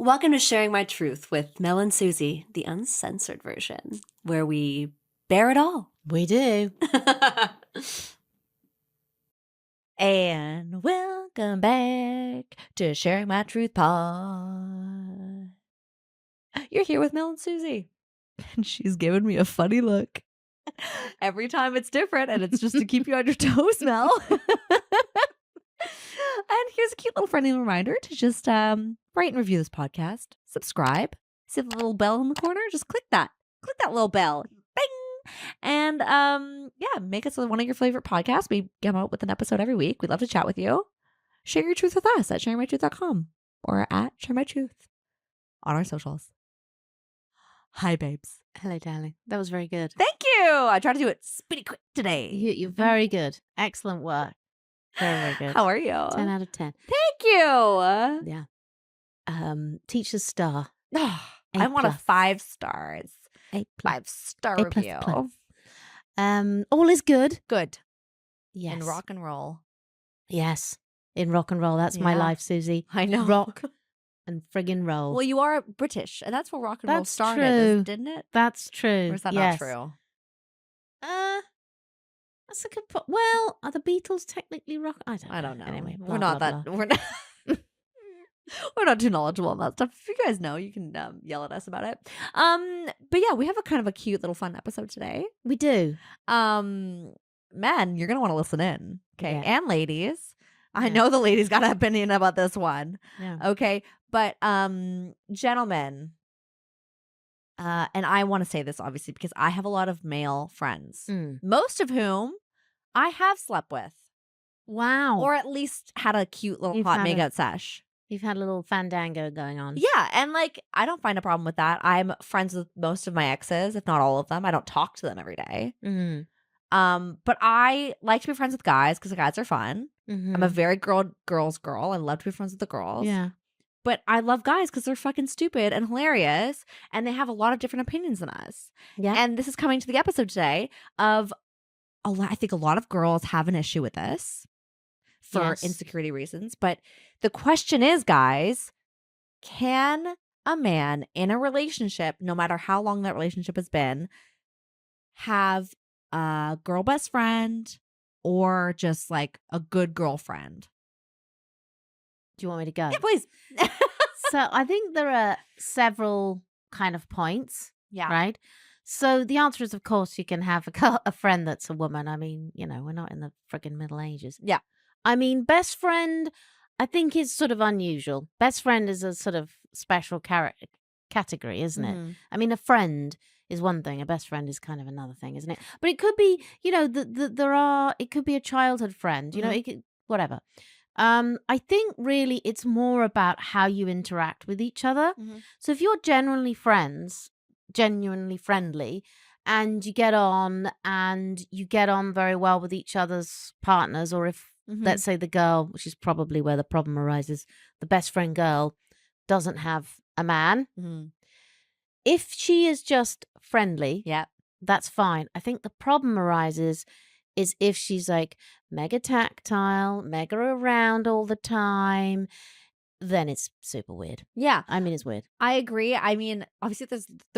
Welcome to Sharing My Truth with Mel and Suzie, the uncensored version, where we bear it all. We do. And welcome back to Sharing My Truth Pod. You're here with Mel and Suzie. And she's giving me a funny look. Every time it's different, and it's just to keep you on your toes, Mel. And here's a cute little friendly reminder to just rate and review this podcast. Subscribe. See the little bell in the corner? Just click that. Click that little bell. Bing! And make us one of your favorite podcasts. We come out with an episode every week. We'd love to chat with you. Share your truth with us at sharingmytruth.com or at shaремytruth on our socials. Hi, babes. Hello, darling. That was very good. Thank you. I tried to do it speedy quick today. You're very good. Excellent work. Very, very good. How are you? 10 out of 10. Thank you. Yeah. Teacher's star. I want a 5 stars. A+. 5-star A++. review. All is good. Good. Yes. In rock and roll. Yes. In rock and roll. That's my Yeah. life, Suzie. I know. Rock and friggin' roll. Well, you are British, and that's where rock and roll That's started, true. didn't it? That's true. Or is that yes. not true? That's a good point. Well, are the Beatles technically rock? I don't know. Anyway, blah, we're not blah, that. blah. We're not. We're not too knowledgeable on that stuff. If you guys know, you can yell at us about it. But yeah, we have a kind of a cute little fun episode today. We do. Men, you're gonna want to listen in, okay? Yeah. And ladies, I Yeah. know the ladies got an opinion about this one, Yeah. okay? But gentlemen, and I want to say this obviously because I have a lot of male friends, most of whom I have slept with, Wow. or at least had a cute little You've hot had a- makeout sesh. You've had a little fandango going on. Yeah, and like I don't find a problem with that. I'm friends with most of my exes, if not all of them. I don't talk to them every day. Mm. But I like to be friends with guys because the guys are fun. Mm-hmm. I'm a very girls girl. I love to be friends with the girls. Yeah. But I love guys because they're fucking stupid and hilarious, and they have a lot of different opinions than us. Yeah. And this is coming to the episode today of I think a lot of girls have an issue with this for Yes. insecurity reasons. But the question is, guys, can a man in a relationship, no matter how long that relationship has been, have a girl best friend or just like a good girlfriend? Do you want me to go? Yeah, please. So I think there are several kind of points, Yeah. right? So the answer is, of course, you can have a friend that's a woman. I mean, we're not in the friggin' Middle Ages. Yeah. I mean, best friend, I think is sort of unusual. Best friend is a sort of special category, isn't it? Mhm. I mean, a friend is one thing. A best friend is kind of another thing, isn't it? But it could be, it could be a childhood friend, Mhm. it could, whatever. I think really it's more about how you interact with each other. Mhm. So if you're genuinely friendly, and you get on very well with each other's partners, or if, Mhm. let's say the girl, which is probably where the problem arises, the best friend girl doesn't have a man. Mhm. If she is just friendly, Yeah. that's fine. I think the problem arises is if she's like mega tactile, mega around all the time, then it's super weird. Yeah. I mean, it's weird. I agree. I mean, obviously,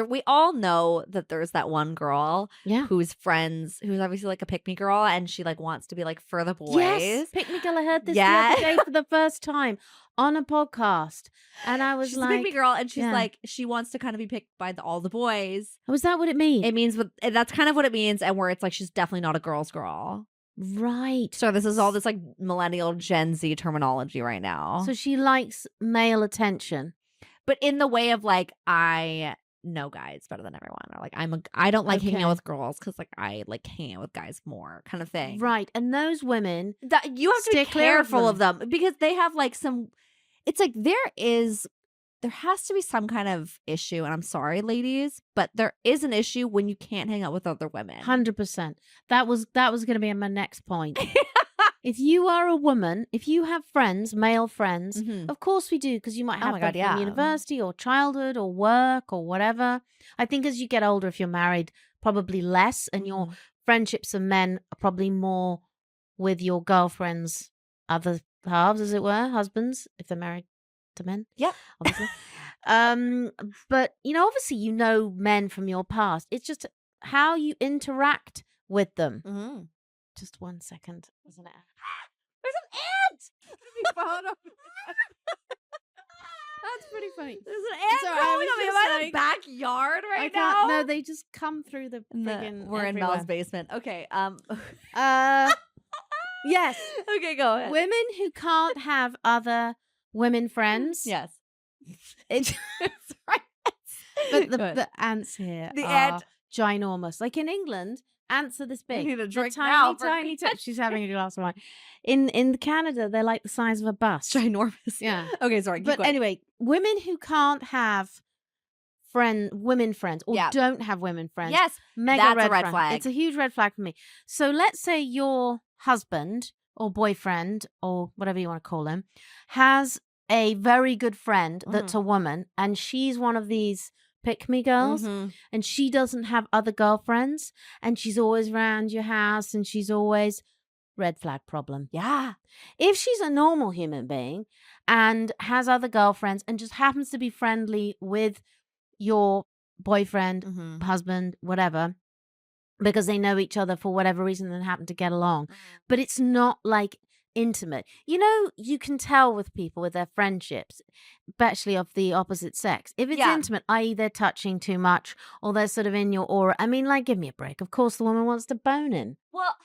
we all know that there's that one girl Yeah. who's obviously like a pick me girl, and she like wants to be like for the boys. Yes. Pick me girl. I heard this Yeah. the other day for the first time on a podcast. And I was She's like, a pick me girl, and she's yeah. like, she wants to kind of be picked by all the boys. was that what it means? It means that's kind of what it means, and where it's like she's definitely not a girl's girl. Right. So this is all this like millennial Gen Z terminology right now. So she likes male attention. But in the way of like, I know guys better than everyone, or like I don't like hanging out Okay. with girls because like I like hanging out with guys more, kind of thing. Right. And those women, That you have to be Stay clear of careful of them because they have like some. It's like there has to be some kind of issue, and I'm sorry, ladies, but there is an issue when you can't hang out with other women. 100%. That was going to be my next point. If you are a woman, if you have friends, male friends, Mhm. of course we do, because you might Oh have my them God, yeah. from university or childhood or work or whatever. I think as you get older, if you're married, probably less, and your Mhm. friendships of men are probably more with your girlfriends, other halves, as it were, husbands, if they're married to men. Yep. Obviously. But obviously, men from your past. It's just how you interact with them. Mm-hmm. Just 1 second, wasn't it? There's an ant. That's pretty funny. There's an ant Sorry, I crawling was on me. Am just I in a like- backyard I right can't. now? No, they just come through the friggin' We're in everywhere. Mel's basement. Okay. Yes. Okay, go ahead. Women who can't have other women friends. Yes. It's right. but Go ahead. the ants here The are ant- ginormous. Like in England, ants are this I big. need a They're drink tiny, now for tiny, me. tiny. She's having a glass of wine. In Canada, they're like the size of a bus. Ginormous. Yeah. Okay, sorry. Keep But going. anyway, women who can't have women friends or Yeah. don't have women friends. Yes. Mega that's a red red flag. It's a huge red flag for me. So let's say your husband or boyfriend or whatever you want to call him has a very good friend that's a woman and she's one of these pick-me girls Mhm. and she doesn't have other girlfriends and she's always around your house and she's always red flag problem. Yeah. If she's a normal human being and has other girlfriends and just happens to be friendly with your boyfriend, Mhm. husband, whatever, because they know each other for whatever reason and happen to get along. But it's not like intimate. You can tell with people with their friendships, especially of the opposite sex. If it's Yeah. intimate, i.e. they're touching too much or they're sort of in your aura. I mean, like, give me a break. Of course the woman wants to bone him. Well,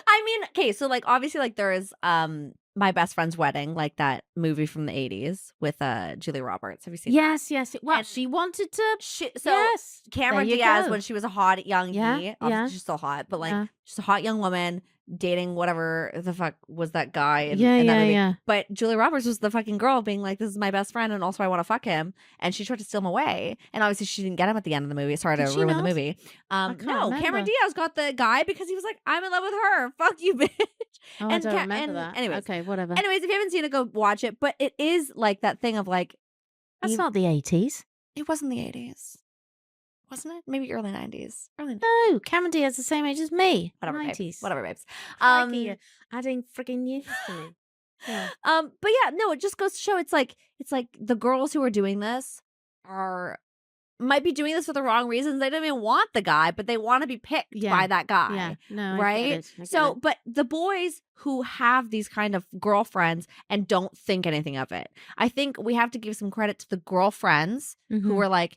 I mean, okay, so like obviously like there is My Best Friend's Wedding, like that movie from the 80s with Julia Roberts. Have you seen Yes, yes. Well, And- she wanted to. that? Yes. Cameron There you Diaz go. when she was a hot young Yeah, me. Obviously yeah. she's still hot, but like Yeah. she's a hot young woman dating whatever the fuck was that guy in, Yeah, in that yeah, movie. yeah. But Julia Roberts was the fucking girl being like, this is my best friend and also I want to fuck him. And she tried to steal him away. And obviously she didn't get him at the end of the movie. Sorry Did to she ruin the not? movie. can't No, Cameron remember. Diaz got the guy because he was like, I'm in love with her. Fuck you, bitch. Oh, And I don't Ca- remember and that. anyways. Okay, whatever. Anyways, if you haven't seen it, go watch it. But it is like that thing of like, That's you- not the 80s. it wasn't the 80s. Wasn't it? Maybe early 90s. Early 90s. No, Cameron Diaz the same age as me. Whatever, 90s. babes. Whatever, babes. Crikey, you're adding friggin' years to me. Yeah. But yeah, no, it just goes to show it's like the girls who are doing this might be doing this for the wrong reasons. They don't even want the guy, but they want to be picked Yeah. by that guy. Yeah. No, Right? So, but the boys who have these kind of girlfriends and don't think anything of it, I think we have to give some credit to the girlfriends Mm-hmm. who were like,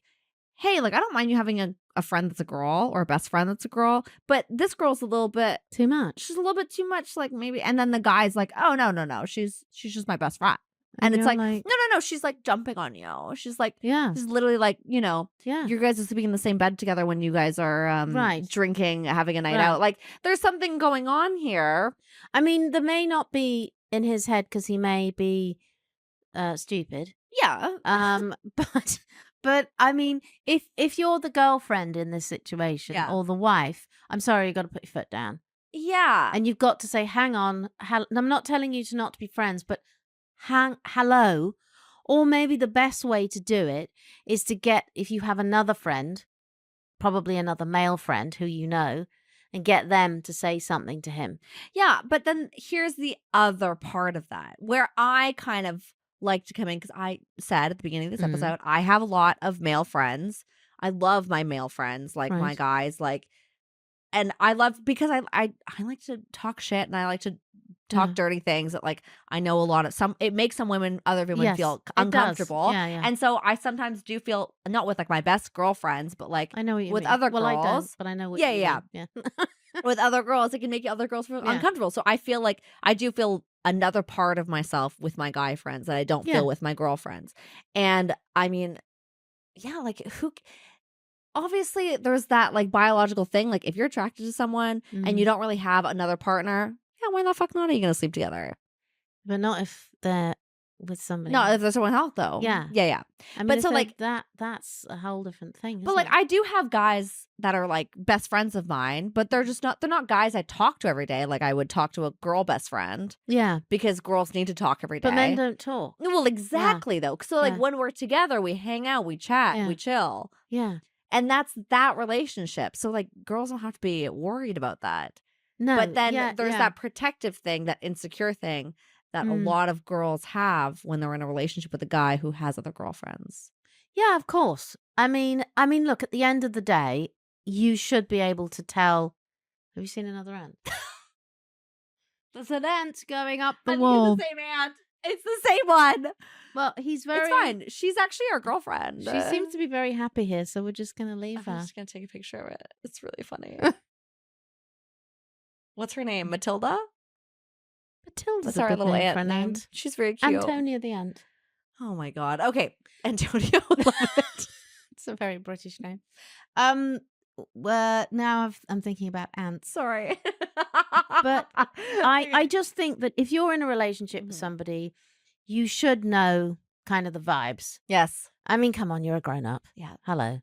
hey, like, I don't mind you having a friend that's a girl or a best friend that's a girl, but this girl's a little bit, too much. she's a little bit too much, like maybe. And then the guy's like, oh, no, she's just my best friend. And it's you're like, no, she's like jumping on you. She's like, yeah, she's literally like, yeah. you guys are sleeping in the same bed together when you guys are Right. drinking, having a night Right. out. Like, there's something going on here. I mean, there may not be in his head because he may be stupid. Yeah. But I mean, if you're the girlfriend in this situation Yeah. or the wife, I'm sorry, you got to put your foot down. Yeah. And you've got to say, hang on. I'm not telling you to not to be friends, but hello. Or maybe the best way to do it is to get, if you have another friend, probably another male friend who you know, and get them to say something to him. Yeah. But then here's the other part of that where I kind of like to come in because I said at the beginning of this Mhm. episode, I have a lot of male friends. I love my male friends, like my Right. guys, like, and I love because I like to talk shit and I like to talk Yeah. dirty things that like I know a lot of it makes other women Yes, feel it does. uncomfortable. Yeah, yeah. And so I sometimes do feel not with like my best girlfriends, but like I know what you with mean. other well, I don't, girls- but I know what Yeah, you yeah. mean. Yeah. with other girls, it can make other girls feel Yeah. uncomfortable. So I feel like I do feel another part of myself with my guy friends that I don't Yeah. feel with my girlfriends. And I mean, yeah, like obviously there's that like biological thing. Like if you're attracted to someone and you don't really have another partner, yeah, why the fuck not are you gonna sleep together? But not if they're with somebody. No, if there's someone else though. Yeah. Yeah. I mean, but if so, they're like- that's a whole different thing. But isn't like it? I do have guys that are like best friends of mine, but they're not guys I talk to every day like I would talk to a girl best friend yeah, because girls need to talk every day. but men don't talk. Well, exactly though. So like Yeah. when we're together, we hang out, we chat, Yeah. we chill. Yeah, And that's that relationship. So like girls don't have to be worried about that. no. but then yeah, there's yeah. that protective thing, that insecure thing that a lot of girls have when they're in a relationship with a guy who has other girlfriends. Yeah, of course. I mean, look, at the end of the day, you should be able to tell. Have you seen another ant? There's an ant going up the wall. It's the same ant. It's the same one. Well, he's very. It's fine. She's actually our girlfriend. She seems to be very happy here, so we're just gonna I'm leave her. just gonna take a picture of it. It's really funny. What's her name? Matilda? Matilda's That's a our good little name for ant an name. ant. She's very cute. Antonia the ant. Oh my god. Okay. Antonio. Love it. It's a very British name. Now I'm thinking about ants. Sorry. But I just think that if you're in a relationship with somebody, you should know kind of the vibes. Yes. I mean, come on, you're a grown up. Yeah. Hello.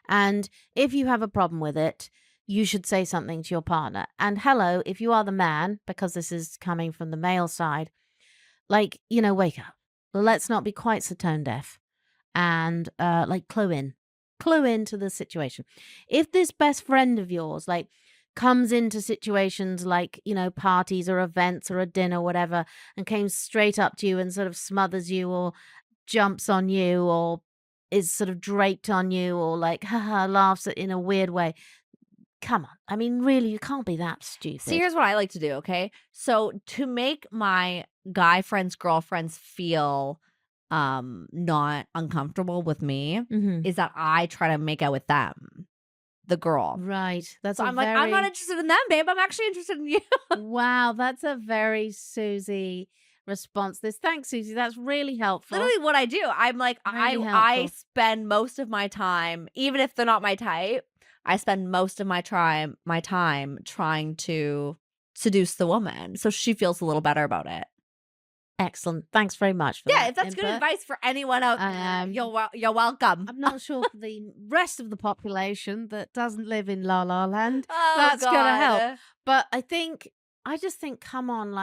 And if you have a problem with it, you should say something to your partner. And hello, if you are the man, because this is coming from the male side, like, wake up. Let's not be quite so tone deaf. And like clue into the situation. If this best friend of yours like comes into situations like parties or events or a dinner or whatever and came straight up to you and sort of smothers you or jumps on you or is sort of draped on you or like laughs in a weird way, come on, I mean, really, you can't be that stupid. See, here's what I like to do, okay? So to make my guy friends, girlfriends feel not uncomfortable with me is that I try to make out with them, the girl. Right. That's So I'm like, I'm not interested in them, babe. I'm actually interested in you. Wow, that's a very Susie response. Thanks, Susie. That's really helpful. Literally what I do. I'm like, Really I helpful. spend most of my time, even if they're not my type, I spend most of my time trying to seduce the woman so she feels a little better about it. Excellent. Thanks very much for Yeah, that if that's good input. advice for anyone out there, you're welcome. I'm not sure for the rest of the population that doesn't live in La La Land. Oh, That's God. gonna help. But I just think, come on,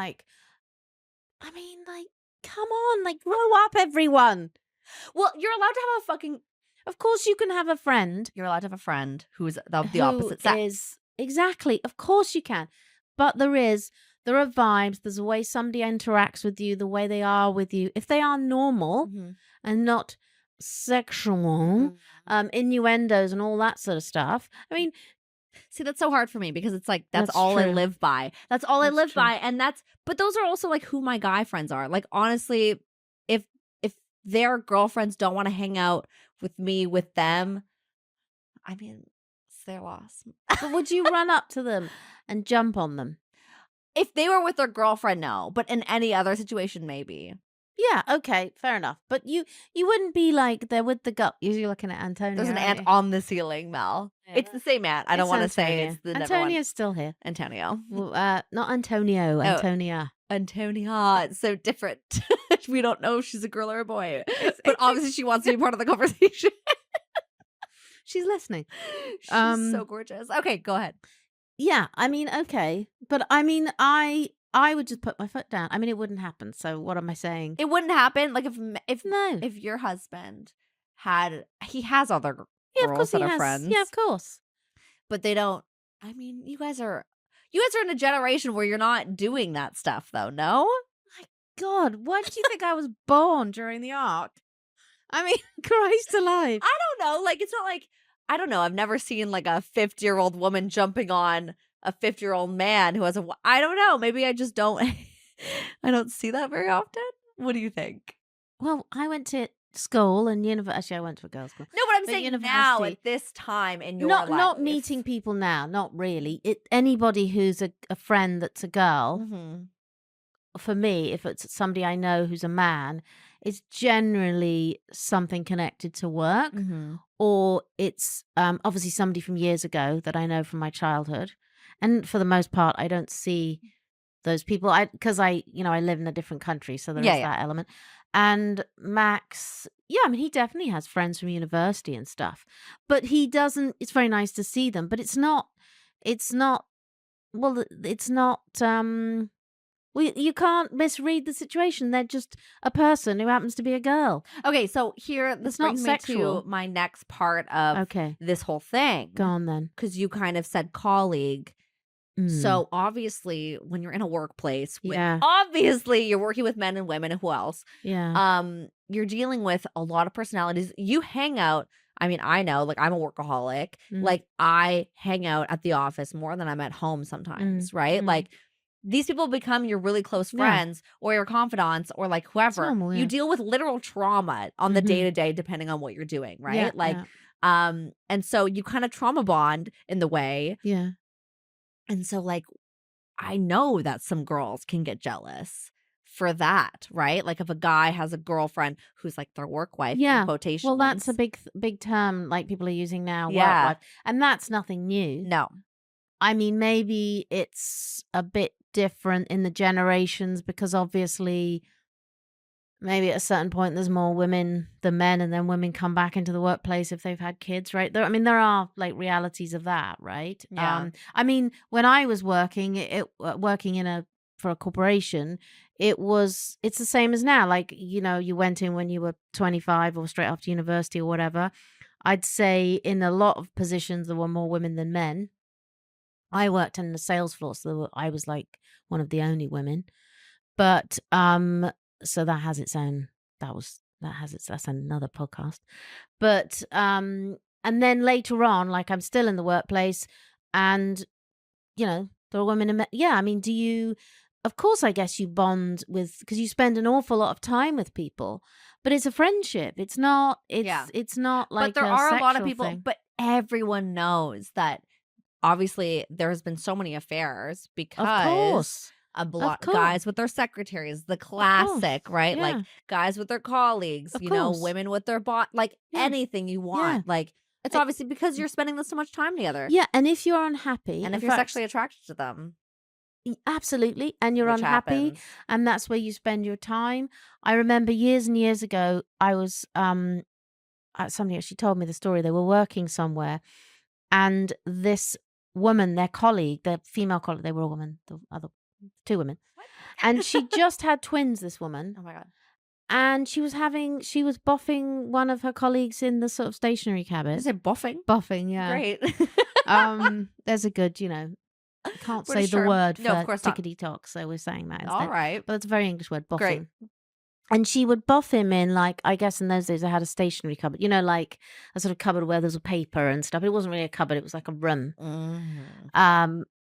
come on, grow up, everyone. Well, you're allowed to have a fucking. Of course, you can have a friend. You're allowed to have a friend who is the who opposite sex. is- exactly. Of course, you can. But there are vibes. There's a way somebody interacts with you, the way they are with you. If they are normal and not sexual, innuendos and all that sort of stuff. I mean, see, that's so hard for me because it's like that's That's all I true. live by. That's all I That's live true. by, and but those are also like who my guy friends are. Like honestly, if their girlfriends don't want to hang out with me with them, I mean, it's their loss. but would you run up to them and jump on them? If they were with their girlfriend, no. But in any other situation, maybe. Yeah, okay, fair enough. But you wouldn't be like they're with the girl. You're looking at Antonia. There's an aren't ant you? on the ceiling, Mel. Yeah. It's the same ant. I don't want to say Antonia. it's the never one. Antonia's still here. Antonio. Well, not Antonio. Antonia. Antonia. It's so different. We don't know if she's a girl or a boy. But obviously she wants to be part of the conversation. She's listening. She's so gorgeous. Okay, go ahead. Yeah, I mean, okay, but I mean, I would just put my foot down. I mean, it wouldn't happen. So what am I saying? It wouldn't happen. Like if No. if your husband has other Yeah, of girls course that he are has. friends. Yeah, of course. But they don't. I mean, you guys are in a generation where you're not doing that stuff, though. No. God, why did you think I was born during the ark? I mean, Christ alive. I don't know. Like, it's not like, I don't know. I've never seen like a 50-year-old woman jumping on a 50-year-old man who has I don't know. Maybe I just don't. I don't see that very often. What do you think? Well, I went to school and actually, I went to a girls' school. No, but I'm But saying now university- at this time in your Not life. meeting people now. Not really. Anybody who's a friend that's a girl. Mm-hmm. For me, if it's somebody I know who's a man, it's generally something connected to work, Mm-hmm. or it's obviously somebody from years ago that I know from my childhood. And for the most part, I don't see those people because I live in a different country, so there is that element. And Max, yeah, I mean, he definitely has friends from university and stuff, but he doesn't. It's very nice to see them, but it's not. Well, it's not. You can't misread the situation. They're just a person who happens to be a girl. Okay, so here this It's not brings me sexual. to my next part of Okay, this whole thing. go on then. Because you kind of said colleague. So obviously, when you're in a workplace, Yeah. obviously you're working with men and women and who else? Yeah. You're dealing with a lot of personalities. You hang out. I mean, I know, like I'm a workaholic. Like I hang out at the office more than I'm at home sometimes, right? Like these people become your really close Yeah. friends or your confidants or like whoever. normal, You yeah. deal with literal trauma on the day to day, depending on what you're doing, right? Yeah, Like, and so you kind of trauma bond in the way. yeah. And so, like, I know that some girls can get jealous for that, right? Like, if a guy has a girlfriend who's like their work wife, in Yeah. quotations. Well, that's a big term like people are using now. Yeah. Work life. And that's nothing new. No. I mean, maybe it's a bit different in the generations because obviously maybe at a certain point there's more women than men, and then women come back into the workplace if they've had kids, right? I mean, there are like realities of that, right? Yeah. I mean, when I was working, working for a corporation, it's the same as now. Like, you know, you went in when you were 25 or straight after university or whatever. I'd say in a lot of positions there were more women than men. I worked in the sales floor, so I was like one of the only women. But so that has its own that's another podcast. But and then later on, like I'm still in the workplace, and you know, there are women and men. Yeah, I mean, of course, I guess you bond with, because you spend an awful lot of time with people, but it's a friendship. It's not like but there a are a lot of sexual people, thing. but everyone knows that obviously there has been so many affairs Of because course. guys with their secretaries, the classic, right? Like Yeah. guys with their colleagues, Of you know, course. women with their boss, like Yeah. anything you want. Like it's I- obviously because you're spending so much time together. Yeah, and if you're unhappy, And if in you're fact, sexually attracted to them, absolutely, and you're which unhappy, happens. and that's where you spend your time. I remember years and years ago, I was somebody actually told me the story. They were working somewhere, and this woman, their colleague, their female colleague, they were a woman, the other two women, and she just had twins. This woman, Oh my God. and she was boffing one of her colleagues in the sort of stationery cabinet. Is it buffing? Boffing, yeah. Great. There's a good, you know, I can't say British the term. word No, of for course not. tickety tock, so we're saying that instead. All right. But it's a very English word, boffing. Great. And she would buff him in, like, I guess in those days I had a stationery cupboard, you know, like a sort of cupboard where there's a paper and stuff. It wasn't really a cupboard, it was like a room.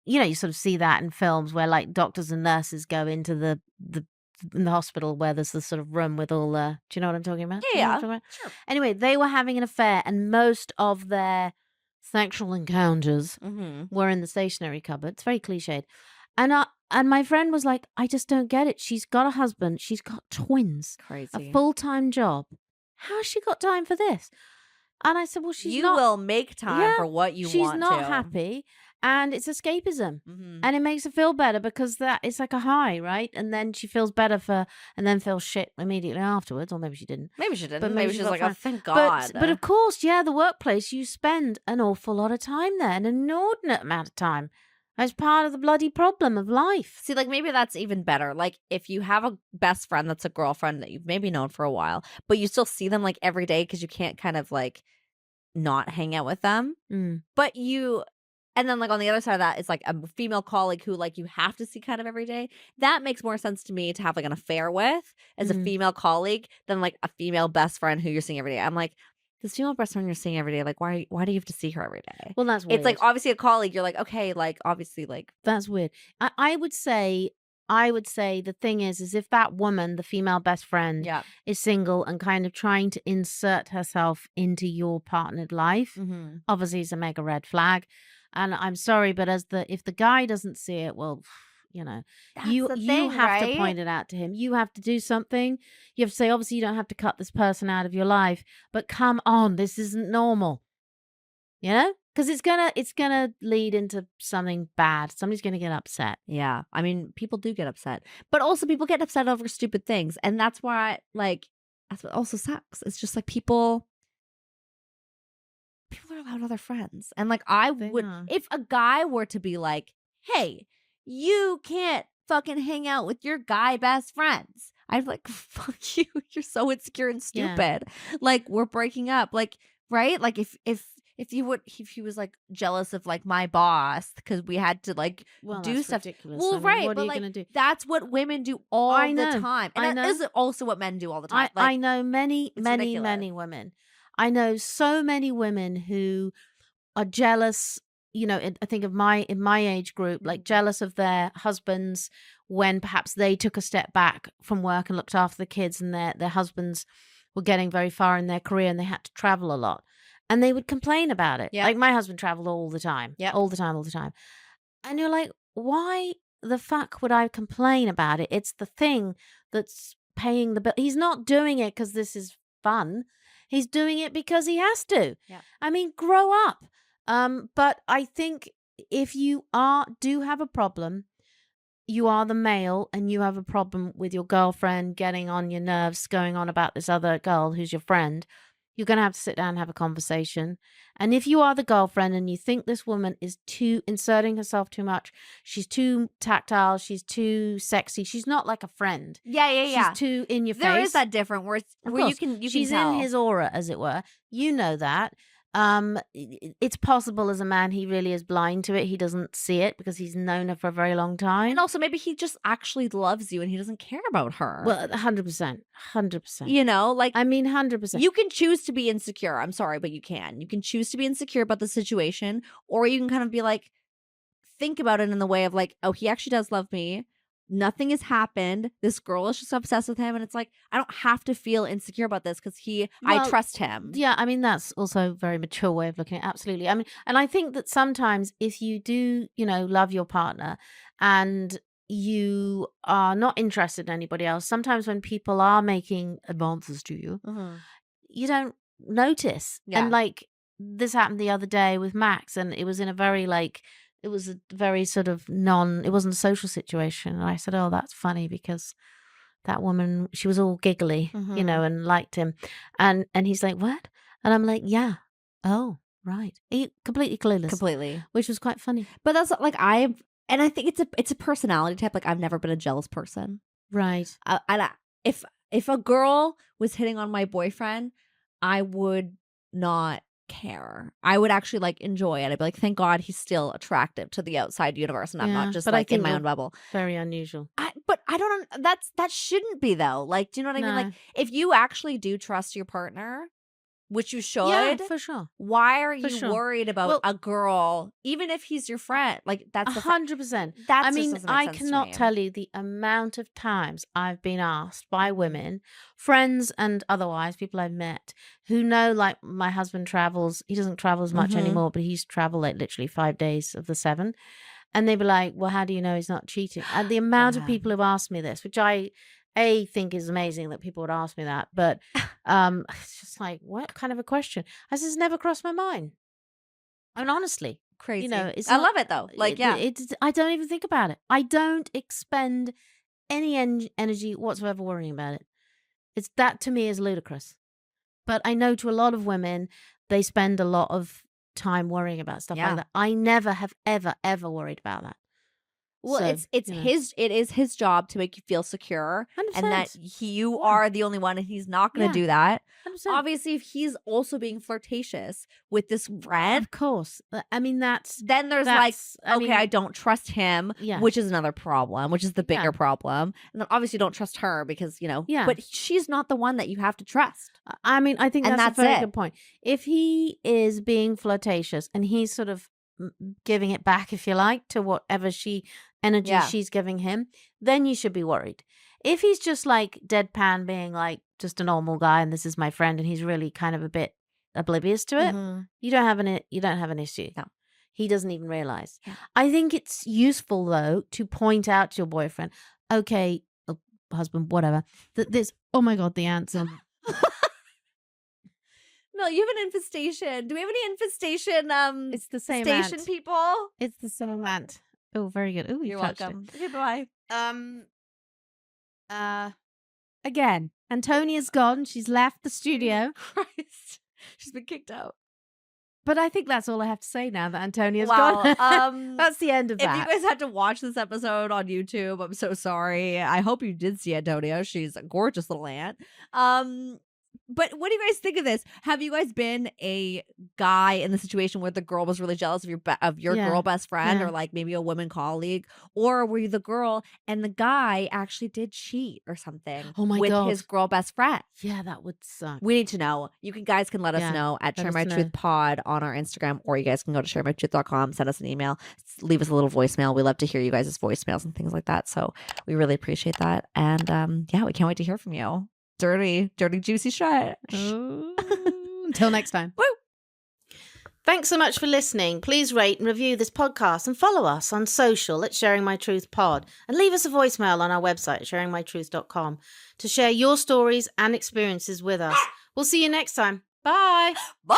You know, you sort of see that in films where like doctors and nurses go into the in the hospital where there's this sort of room with all the, do you know what I'm talking about? Yeah, You know what I'm yeah. talking about? Sure. Anyway, they were having an affair, and most of their sexual encounters were in the stationery cupboard. It's very cliched. And my friend was like, I just don't get it. She's got a husband. She's got twins. Crazy. A full-time job. How has she got time for this? And I said, well, she's you not. will make time for what you she's want not to. happy, and it's escapism. And it makes her feel better because it's like a high, right? And then she feels better and then feels shit immediately afterwards, or maybe she didn't. Maybe she didn't. But maybe maybe she's she like, got oh, thank God. But of course, yeah, the workplace, you spend an awful lot of time there, an inordinate amount of time, as part of the bloody problem of life. See, like maybe that's even better. Like if you have a best friend that's a girlfriend that you've maybe known for a while, but you still see them like every day because you can't kind of like not hang out with them. But and then like on the other side of that, it's like a female colleague who like you have to see kind of every day. That makes more sense to me to have like an affair with as a female colleague than like a female best friend who you're seeing every day. I'm like, this female best friend you're seeing every day, like why do you have to see her every day? Well, that's weird. It's like obviously a colleague. You're like, okay, like obviously like that's weird. I would say the thing is if that woman, the female best friend, is single and kind of trying to insert herself into your partnered life, obviously it's a mega red flag. And I'm sorry, but if the guy doesn't see it, well, you know, you have to point it out to him. You have to do something. You have to say, obviously, you don't have to cut this person out of your life, but come on, this isn't normal. You know, because it's gonna lead into something bad. Somebody's gonna get upset. Yeah, I mean, people do get upset, but also people get upset over stupid things, and that's why, like, that's what also sucks. It's just like people are allowed other friends, and like if a guy were to be like, "Hey, you can't fucking hang out with your guy best friends," I'd be like, "Fuck you! You're so insecure and stupid." Like we're breaking up, like right? Like if if he was like jealous of like my boss because we had to like do that's stuff. ridiculous. Well, I mean, right, what but are you like gonna do? that's what women do all I the know, time, and I that know. is also what men do all the time. I know many it's many ridiculous. many women. I know so many women who are jealous. You know, I think of in my age group, like jealous of their husbands when perhaps they took a step back from work and looked after the kids, and their husbands were getting very far in their career and they had to travel a lot, and they would complain about it. Yeah. Like my husband traveled all the time, Yep. all the time, and you're like, why the fuck would I complain about it? It's the thing that's paying the bill. He's not doing it because this is fun. He's doing it because he has to. Yeah. I mean, grow up. But I think if you do have a problem, you are the male and you have a problem with your girlfriend getting on your nerves, going on about this other girl who's your friend, you're going to have to sit down and have a conversation. And if you are the girlfriend and you think this woman is inserting herself too much, she's too tactile, she's too sexy, she's not like a friend. Yeah. She's too in your face. There is that different where you can She's tell. in his aura, as it were. You know that. It's possible as a man he really is blind to it. He doesn't see it because he's known her for a very long time. And also maybe he just actually loves you and he doesn't care about her. Well, 100%. You know, like I mean, 100%. you can choose to be insecure. I'm sorry, but you can. You can choose to be insecure about the situation, or you can kind of be like, think about it in the way of like, oh, he actually does love me. Nothing has happened. This girl is just obsessed with him. And it's like, I don't have to feel insecure about this because I trust him. Yeah, I mean, that's also a very mature way of looking at it. Absolutely. I mean, and I think that sometimes if you do, you know, love your partner and you are not interested in anybody else, sometimes when people are making advances to you, you don't notice. Yeah. And like this happened the other day with Max, and it was in a very like, it was a very sort of it wasn't a social situation. And I said, oh, that's funny because that woman, she was all giggly, you know, and liked him. And he's like, what? And I'm like, yeah. Oh, right. He completely clueless. Completely. Which was quite funny. But that's like and I think it's a personality type. Like I've never been a jealous person. Right. If a girl was hitting on my boyfriend, I would not care. I would actually like enjoy it. I'd be like, thank God he's still attractive to the outside universe and I'm not just like in my own bubble. Very unusual. But I don't that shouldn't be though. Like, do you know what I mean? Like if you actually do trust your partner, which you should, yeah, for sure. Why are you worried about a girl, even if he's your friend? Like that's 100%. I mean, I cannot tell you the amount of times I've been asked by women, friends and otherwise, people I've met who know like my husband travels. He doesn't travel as much anymore, but he used to travel like literally 5 days of the 7. And they'd be like, well, how do you know he's not cheating? And the amount of people who've asked me this, which I think is amazing that people would ask me that, but it's just like, what kind of a question? I said, it's never crossed my mind. I mean, honestly, crazy. You know, I love it though. Like, I don't even think about it. I don't expend any energy whatsoever worrying about it. That to me is ludicrous. But I know to a lot of women, they spend a lot of time worrying about stuff like that. I never have ever worried about that. Well, so, it is his job to make you feel secure 100%. And that you are the only one and he's not going to do that. 100%. Obviously, if he's also being flirtatious with this friend, of course. I mean, then there's I don't trust him, which is another problem, which is the bigger problem. And then obviously don't trust her because, you know, but she's not the one that you have to trust. I mean, I think that's a very good point. If he is being flirtatious and he's sort of giving it back, if you like, to whatever energy she's giving him, then you should be worried. If he's just like deadpan being like just a normal guy and this is my friend and he's really kind of a bit oblivious to it, you don't have an issue. No. He doesn't even realize. I think it's useful though to point out to your boyfriend, okay, husband, whatever, that this, oh my God, the ants are No, you have an infestation. Do we have any infestation it's the same station ant. people? It's the same ant. Oh, very good. Oh, you're welcome. Okay, bye. Again, Antonia's gone. She's left the studio. Christ. She's been kicked out. But I think that's all I have to say now that Antonia's gone. That's the end of that. If you guys had to watch this episode on YouTube, I'm so sorry. I hope you did see Antonia. She's a gorgeous little ant. But what do you guys think of this? Have you guys been a guy in the situation where the girl was really jealous of your Yeah. girl best friend, Yeah. or like maybe a woman colleague, or were you the girl and the guy actually did cheat or something Oh my with God. his girl best friend? Yeah, that would suck. We need to know. You guys can let us Yeah, know at let Share us My know. Truth Pod on our Instagram, or you guys can go to sharemytruth.com, send us an email, leave us a little voicemail. We love to hear you guys' voicemails and things like that. So we really appreciate that. And yeah, we can't wait to hear from you. Dirty, juicy shit. Until next time. Woo! Thanks so much for listening. Please rate and review this podcast and follow us on social at Sharing My Truth Pod, and leave us a voicemail on our website at sharingmytruth.com to share your stories and experiences with us. We'll see you next time. Bye. Bye.